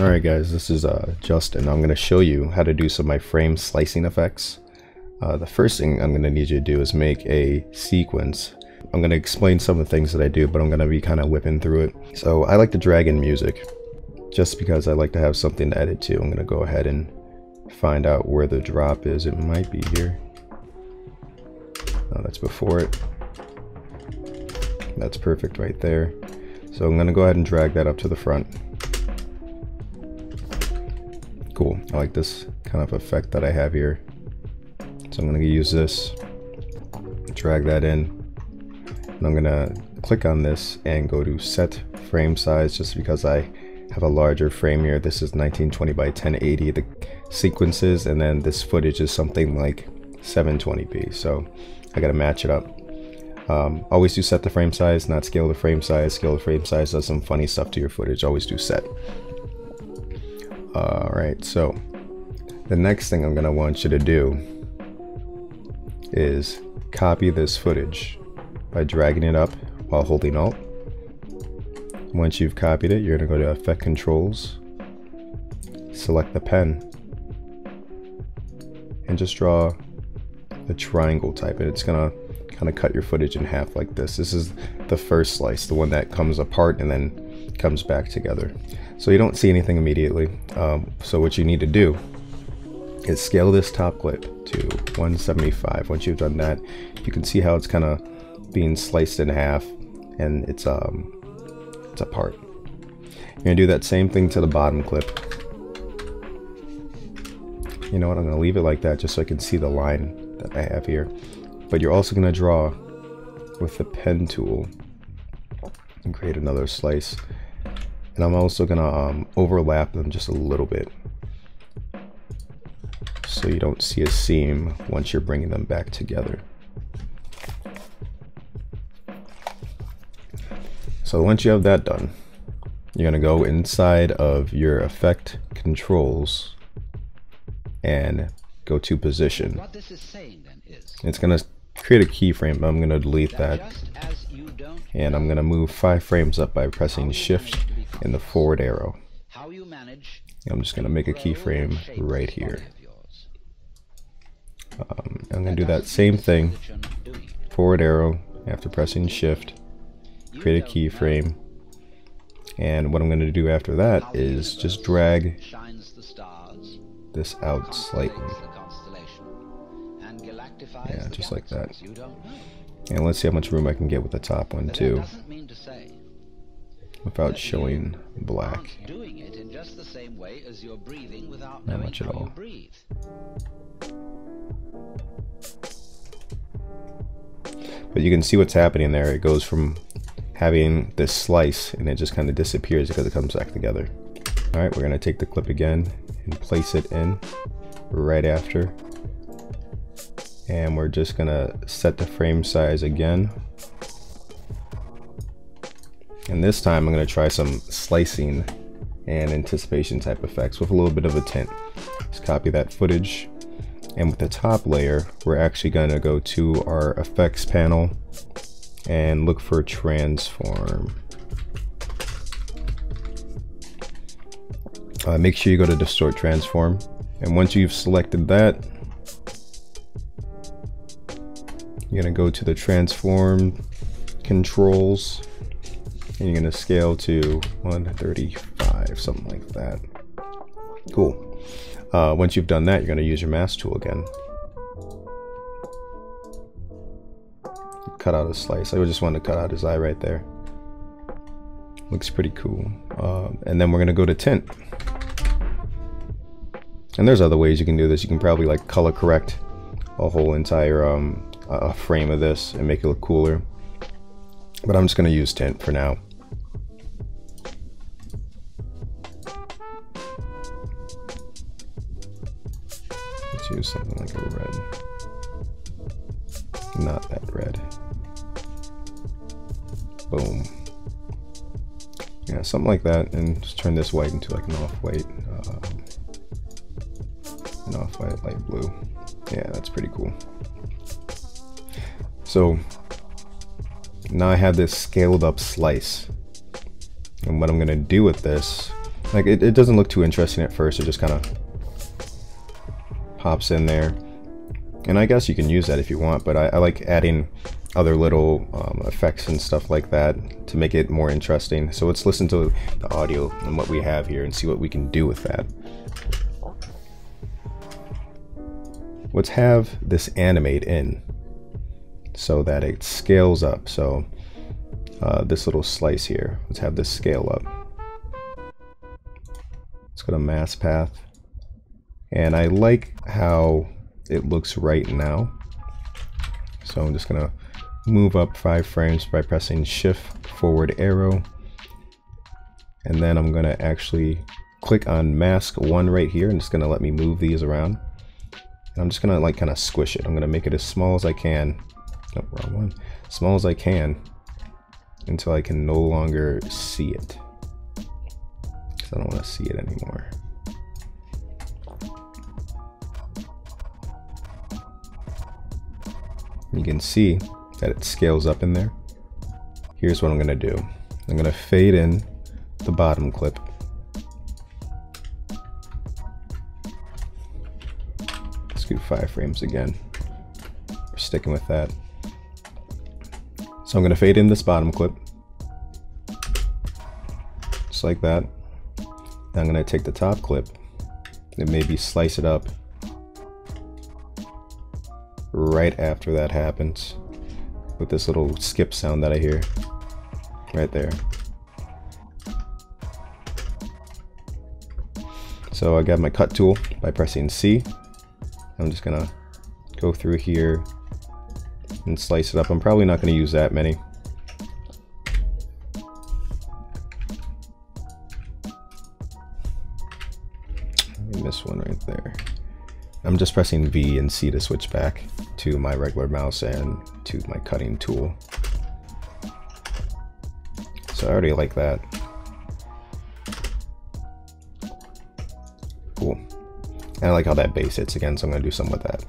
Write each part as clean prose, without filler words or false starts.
Alright guys, this is Justin. I'm going to show you how to do some of my frame slicing effects. The first thing I'm going to need you to do is make a sequence. I'm going to explain some of the things that I do, but I'm going to be kind of whipping through it. So I like to drag in music, just because I like to have something to edit to. I'm going to go ahead and find out where the drop is. It might be here. No, that's before it. That's perfect right there. So I'm going to go ahead and drag that up to the front. Cool. I like this kind of effect that I have here. So I'm going to use this, drag that in, and I'm going to click on this and go to set frame size, just because I have a larger frame here. This is 1920 by 1080, the sequences, and then this footage is something like 720p. So I got to match it up. Always do set the frame size, not scale the frame size. Scale the frame size does some funny stuff to your footage. Always do set. Alright, so the next thing I'm going to want you to do is copy this footage by dragging it up while holding Alt. Once you've copied it, you're going to go to Effect Controls, select the pen, and just draw a triangle type. And it's going to kind of cut your footage in half like this. This is the first slice, the one that comes apart and then comes back together. So you don't see anything immediately. So what you need to do is scale this top clip to 175. Once you've done that, you can see how it's kind of being sliced in half and it's apart. You're gonna do that same thing to the bottom clip. You know what, I'm gonna leave it like that just so I can see the line that I have here. But you're also gonna draw with the pen tool and create another slice. And I'm also gonna overlap them just a little bit, so you don't see a seam once you're bringing them back together. So once you have that done, you're gonna go inside of your effect controls and go to position. What this is saying then is, it's gonna create a keyframe, but I'm gonna delete that. And I'm gonna move 5 frames up by pressing Shift and the forward arrow. I'm just gonna make a keyframe right here. I'm gonna do that same thing, forward arrow after pressing Shift, create a keyframe, and what I'm gonna do after that is just drag this out slightly. Yeah, just like that. And let's see how much room I can get with the top one too, without showing black. Not much at all. But you can see what's happening there. It goes from having this slice and it just kind of disappears because it comes back together. Alright, we're going to take the clip again and place it in right after. And we're just going to set the frame size again. And this time I'm going to try some slicing and anticipation type effects with a little bit of a tint. Just copy that footage. And with the top layer, we're actually going to go to our effects panel and look for transform. Make sure you go to distort transform. And once you've selected that, you're going to go to the transform controls and you're going to scale to 135, something like that. Cool. Once you've done that, you're going to use your mask tool again. Cut out a slice. I just wanted to cut out his eye right there. Looks pretty cool. And then we're going to go to tint. And there's other ways you can do this. You can probably like color correct a whole entire a frame of this and make it look cooler, but I'm just going to use tint for now. Let's use something like a red, not that red. Boom. Yeah, something like that, and just turn this white into like an off-white light blue. Yeah, that's pretty cool. So now I have this scaled up slice, and what I'm going to do with this Like it doesn't look too interesting at first. It just kind of pops in there. And I guess you can use that if you want, but I like adding other little effects and stuff like that to make it more interesting. So let's listen to the audio and what we have here and see what we can do with that. Let's have this animate in so that it scales up. So this little slice here, let's have this scale up. Let's go to mask path. And I like how it looks right now. So I'm just gonna move up 5 frames by pressing shift forward arrow. And then I'm gonna actually click on mask 1 right here, and it's gonna let me move these around. And I'm just gonna like kind of squish it. I'm gonna make it as small as I can. Oh, wrong one. Small as I can until I can no longer see it. Because I don't want to see it anymore. You can see that it scales up in there. Here's what I'm going to do. I'm going to fade in the bottom clip. Let's do 5 frames again. We're sticking with that. So I'm going to fade in this bottom clip. Just like that. Then I'm going to take the top clip and maybe slice it up right after that happens with this little skip sound that I hear right there. So I got my cut tool by pressing C. I'm just gonna go through here and slice it up. I'm probably not going to use that many. I missed one right there. I'm just pressing V and C to switch back to my regular mouse and to my cutting tool. So I already like that. Cool. And I like how that bass hits again, so I'm going to do something with that.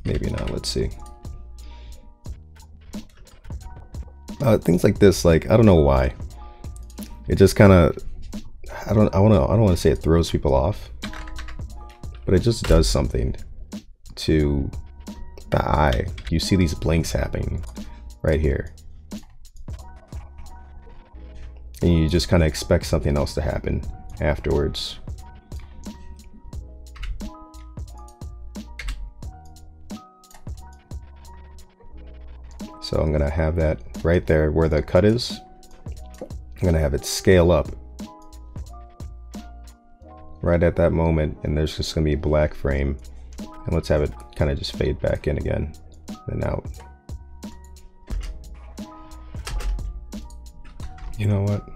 Maybe not, let's see. Things like this, like, I don't know why. It just kind of, I don't want to say it throws people off, but it just does something to the eye. You see these blinks happening right here. And you just kind of expect something else to happen afterwards. So I'm going to have that right there where the cut is. I'm going to have it scale up right at that moment, and there's just going to be a black frame. And let's have it kind of just fade back in again and out. You know what?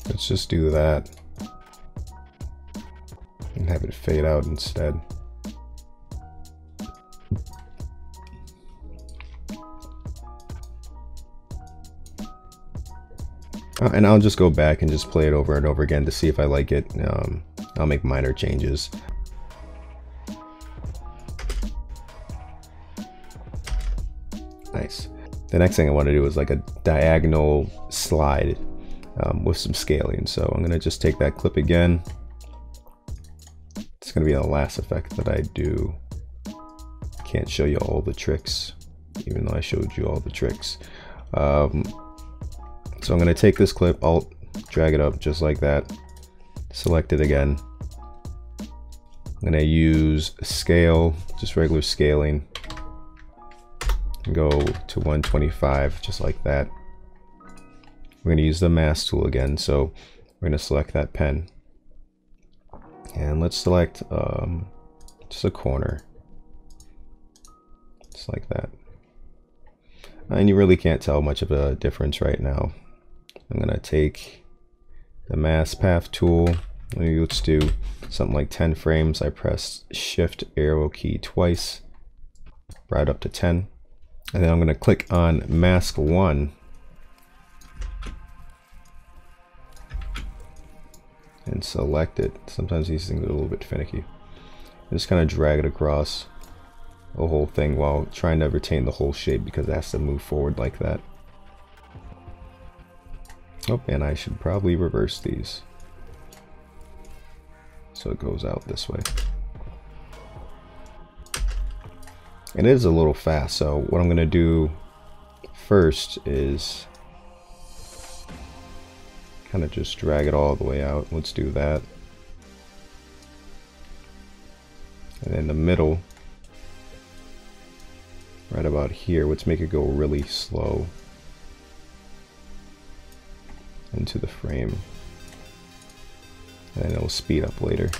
Let's just do that and have it fade out instead. And I'll just go back and just play it over and over again to see if I like it. I'll make minor changes. Nice. The next thing I want to do is like a diagonal slide with some scaling. So I'm going to just take that clip again. It's going to be the last effect that I do. Can't show you all the tricks, even though I showed you all the tricks. So I'm going to take this clip, Alt, drag it up just like that, select it again. I'm going to use scale, just regular scaling, and go to 125 just like that. We're going to use the mask tool again, so we're going to select that pen. And let's select just a corner, just like that. And you really can't tell much of a difference right now. I'm going to take the mask path tool. Maybe let's do something like 10 frames. I press shift arrow key twice, right up to 10. And then I'm going to click on mask 1. And select it. Sometimes these things are a little bit finicky. And just kind of drag it across the whole thing while trying to retain the whole shape because it has to move forward like that. Oh, and I should probably reverse these so it goes out this way. And it is a little fast, so what I'm gonna do first is kind of just drag it all the way out. Let's do that. And in the middle, right about here, let's make it go really slow into the frame. And it'll speed up later.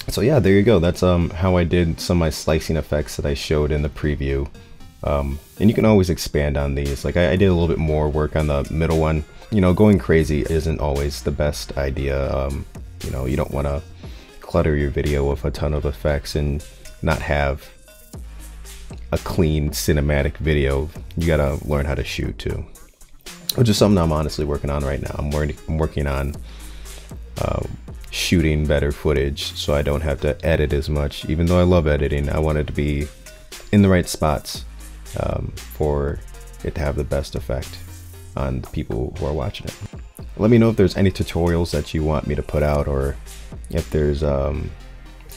So yeah, there you go. That's how I did some of my slicing effects that I showed in the preview. And you can always expand on these. Like I did a little bit more work on the middle one. You know, going crazy isn't always the best idea. You know, you don't want to clutter your video with a ton of effects and not have a clean cinematic video. You gotta learn how to shoot too, which is something I'm honestly working on right now. I'm working on shooting better footage so I don't have to edit as much. Even though I love editing, I want it to be in the right spots for it to have the best effect on the people who are watching it. Let me know if there's any tutorials that you want me to put out, or if there's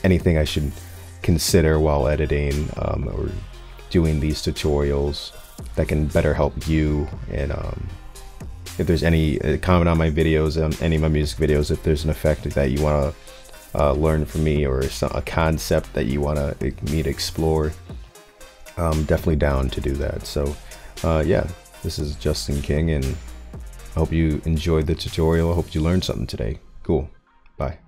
anything I should consider while editing or doing these tutorials that can better help you. And if there's any comment on my videos, any of my music videos, if there's an effect that you want to learn from me, or a concept that you want me to explore, I'm definitely down to do that. So yeah, this is Justin King, and I hope you enjoyed the tutorial. I hope you learned something today. Cool. Bye.